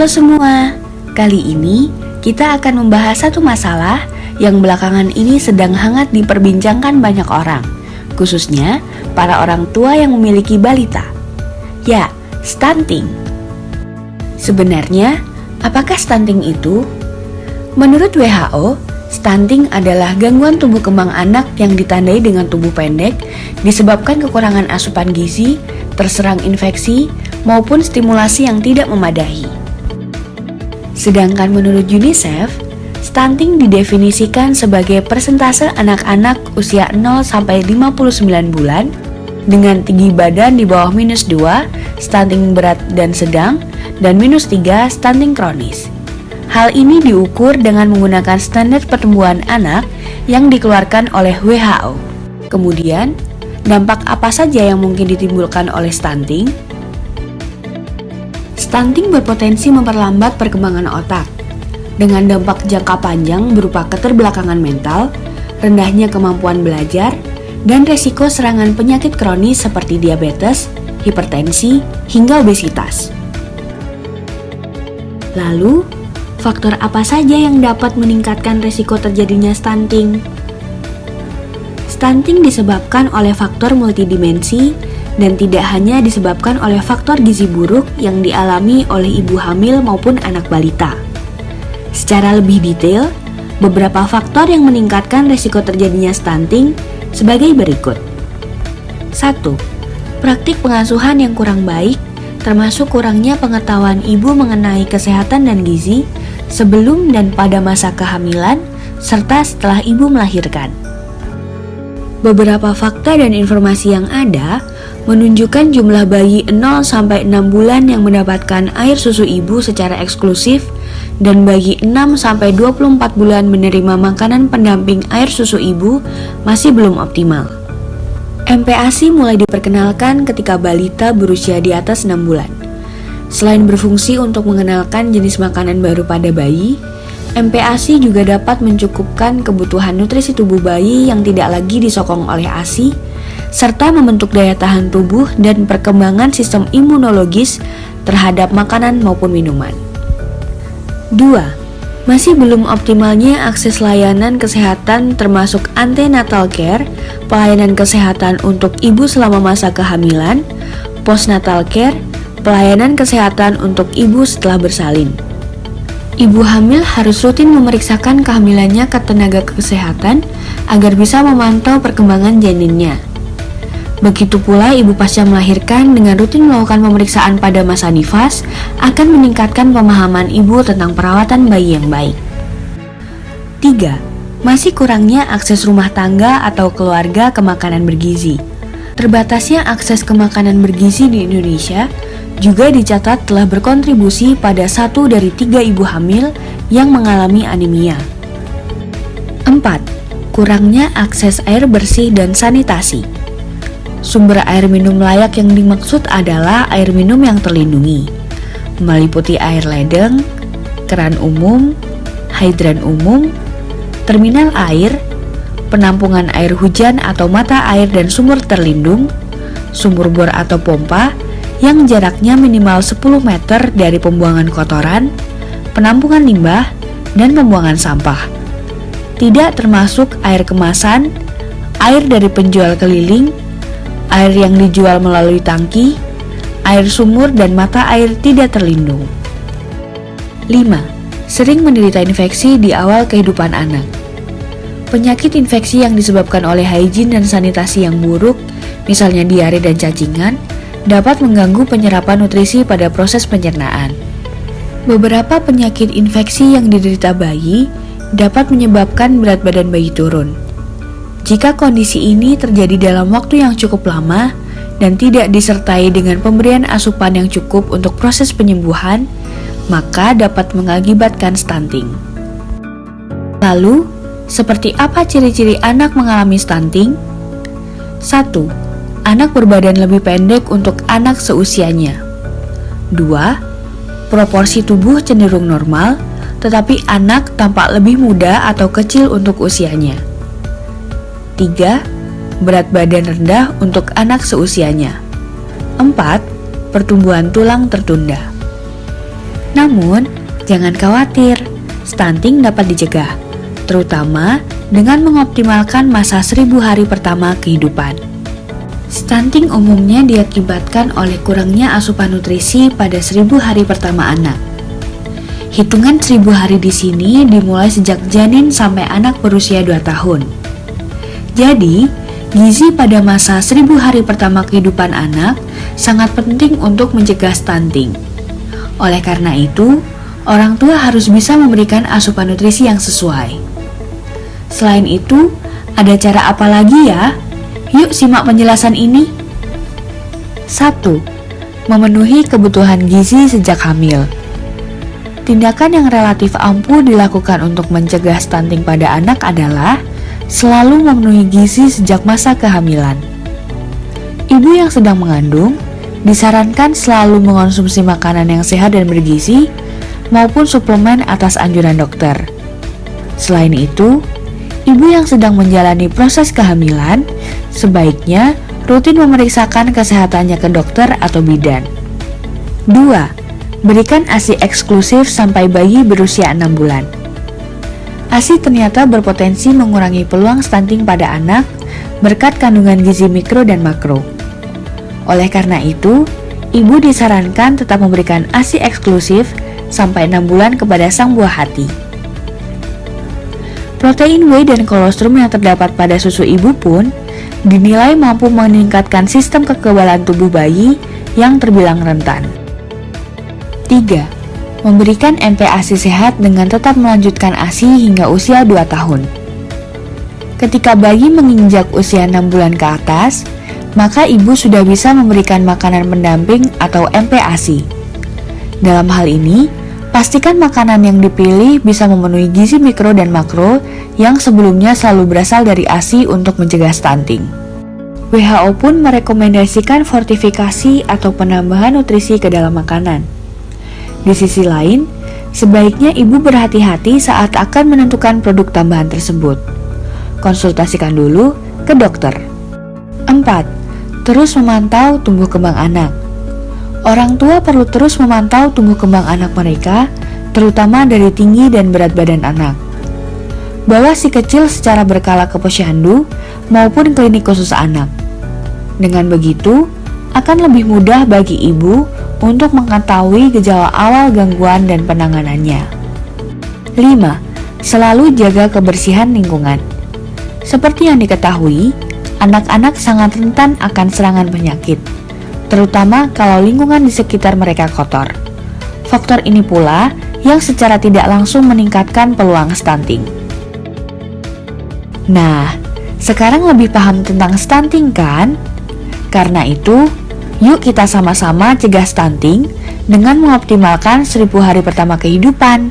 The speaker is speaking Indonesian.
Halo semua, kali ini kita akan membahas satu masalah yang belakangan ini sedang hangat diperbincangkan banyak orang, khususnya para orang tua yang memiliki balita. Ya, stunting. Sebenarnya, apakah stunting itu? Menurut WHO, stunting adalah gangguan tumbuh kembang anak yang ditandai dengan tubuh pendek disebabkan kekurangan asupan gizi, terserang infeksi, maupun stimulasi yang tidak memadai. Sedangkan menurut UNICEF, stunting didefinisikan sebagai persentase anak-anak usia 0 sampai 59 bulan dengan tinggi badan di bawah -2, stunting berat dan sedang, dan -3, stunting kronis. Hal ini diukur dengan menggunakan standar pertumbuhan anak yang dikeluarkan oleh WHO. Kemudian, dampak apa saja yang mungkin ditimbulkan oleh stunting? Stunting berpotensi memperlambat perkembangan otak, dengan dampak jangka panjang berupa keterbelakangan mental, rendahnya kemampuan belajar, dan resiko serangan penyakit kronis seperti diabetes, hipertensi, hingga obesitas. Lalu, faktor apa saja yang dapat meningkatkan resiko terjadinya stunting? Stunting disebabkan oleh faktor multidimensi dan tidak hanya disebabkan oleh faktor gizi buruk yang dialami oleh ibu hamil maupun anak balita. Secara lebih detail, beberapa faktor yang meningkatkan risiko terjadinya stunting sebagai berikut. 1. Praktik pengasuhan yang kurang baik, termasuk kurangnya pengetahuan ibu mengenai kesehatan dan gizi sebelum dan pada masa kehamilan, serta setelah ibu melahirkan. Beberapa fakta dan informasi yang ada menunjukkan jumlah bayi 0 sampai 6 bulan yang mendapatkan air susu ibu secara eksklusif dan bayi 6 sampai 24 bulan menerima makanan pendamping air susu ibu masih belum optimal. MPASI mulai diperkenalkan ketika balita berusia di atas 6 bulan. Selain berfungsi untuk mengenalkan jenis makanan baru pada bayi, MPASI juga dapat mencukupkan kebutuhan nutrisi tubuh bayi yang tidak lagi disokong oleh ASI, serta membentuk daya tahan tubuh dan perkembangan sistem imunologis terhadap makanan maupun minuman. 2. Masih belum optimalnya akses layanan kesehatan termasuk antenatal care, pelayanan kesehatan untuk ibu selama masa kehamilan, postnatal care, pelayanan kesehatan untuk ibu setelah bersalin. Ibu hamil harus rutin memeriksakan kehamilannya ke tenaga kesehatan agar bisa memantau perkembangan janinnya. Begitu pula ibu pasca melahirkan dengan rutin melakukan pemeriksaan pada masa nifas akan meningkatkan pemahaman ibu tentang perawatan bayi yang baik. 3. Masih kurangnya akses rumah tangga atau keluarga ke makanan bergizi. Terbatasnya akses ke makanan bergizi di Indonesia juga dicatat telah berkontribusi pada 1 dari 3 ibu hamil yang mengalami anemia. 4. Kurangnya akses air bersih dan sanitasi. Sumber air minum layak yang dimaksud adalah air minum yang terlindungi, meliputi air ledeng, keran umum, hidran umum, terminal air, penampungan air hujan atau mata air dan sumur terlindung, sumur bor atau pompa yang jaraknya minimal 10 meter dari pembuangan kotoran, penampungan limbah, dan pembuangan sampah. Tidak termasuk air kemasan, air dari penjual keliling, air yang dijual melalui tangki, air sumur dan mata air tidak terlindung. 5. Sering menderita infeksi di awal kehidupan anak. Penyakit infeksi yang disebabkan oleh higien dan sanitasi yang buruk, misalnya diare dan cacingan, dapat mengganggu penyerapan nutrisi pada proses pencernaan. Beberapa penyakit infeksi yang diderita bayi dapat menyebabkan berat badan bayi turun. Jika kondisi ini terjadi dalam waktu yang cukup lama dan tidak disertai dengan pemberian asupan yang cukup untuk proses penyembuhan, maka dapat mengakibatkan stunting. Lalu, seperti apa ciri-ciri anak mengalami stunting? 1. Anak berbadan lebih pendek untuk anak seusianya. 2. Proporsi tubuh cenderung normal, tetapi anak tampak lebih muda atau kecil untuk usianya. 3. Berat badan rendah untuk anak seusianya. 4. Pertumbuhan tulang tertunda. Namun, jangan khawatir, stunting dapat dicegah, terutama dengan mengoptimalkan masa 1000 hari pertama kehidupan. Stunting umumnya diakibatkan oleh kurangnya asupan nutrisi pada 1000 hari pertama anak. Hitungan 1000 hari di sini dimulai sejak janin sampai anak berusia 2 tahun. Jadi, gizi pada masa 1000 hari pertama kehidupan anak sangat penting untuk mencegah stunting. Oleh karena itu, orang tua harus bisa memberikan asupan nutrisi yang sesuai. Selain itu, ada cara apa lagi ya? Yuk simak penjelasan ini. 1. Memenuhi kebutuhan gizi sejak hamil. Tindakan yang relatif ampuh dilakukan untuk mencegah stunting pada anak adalah selalu memenuhi gizi sejak masa kehamilan. Ibu yang sedang mengandung disarankan selalu mengonsumsi makanan yang sehat dan bergizi maupun suplemen atas anjuran dokter. Selain itu, ibu yang sedang menjalani proses kehamilan sebaiknya rutin memeriksakan kesehatannya ke dokter atau bidan. 2. Berikan ASI eksklusif sampai bayi berusia 6 bulan. ASI ternyata berpotensi mengurangi peluang stunting pada anak berkat kandungan gizi mikro dan makro. Oleh karena itu, ibu disarankan tetap memberikan ASI eksklusif sampai 6 bulan kepada sang buah hati. Protein whey dan kolostrum yang terdapat pada susu ibu pun dinilai mampu meningkatkan sistem kekebalan tubuh bayi yang terbilang rentan. 3. Memberikan MPASI sehat dengan tetap melanjutkan ASI hingga usia 2 tahun. Ketika bayi menginjak usia 6 bulan ke atas, maka ibu sudah bisa memberikan makanan pendamping atau MPASI. Dalam hal ini, pastikan makanan yang dipilih bisa memenuhi gizi mikro dan makro yang sebelumnya selalu berasal dari ASI untuk mencegah stunting. WHO pun merekomendasikan fortifikasi atau penambahan nutrisi ke dalam makanan. Di sisi lain, sebaiknya ibu berhati-hati saat akan menentukan produk tambahan tersebut. Konsultasikan dulu ke dokter. 4. Terus memantau tumbuh kembang anak. Orang tua perlu terus memantau tumbuh kembang anak mereka, terutama dari tinggi dan berat badan anak. Bawa si kecil secara berkala ke posyandu maupun klinik khusus anak. Dengan begitu, akan lebih mudah bagi ibu untuk mengetahui gejala awal gangguan dan penanganannya. 5. Selalu jaga kebersihan lingkungan. Seperti yang diketahui, anak-anak sangat rentan akan serangan penyakit, terutama kalau lingkungan di sekitar mereka kotor. Faktor ini pula yang secara tidak langsung meningkatkan peluang stunting. Nah, sekarang lebih paham tentang stunting kan? Karena itu, yuk kita sama-sama cegah stunting dengan mengoptimalkan 1000 hari pertama kehidupan.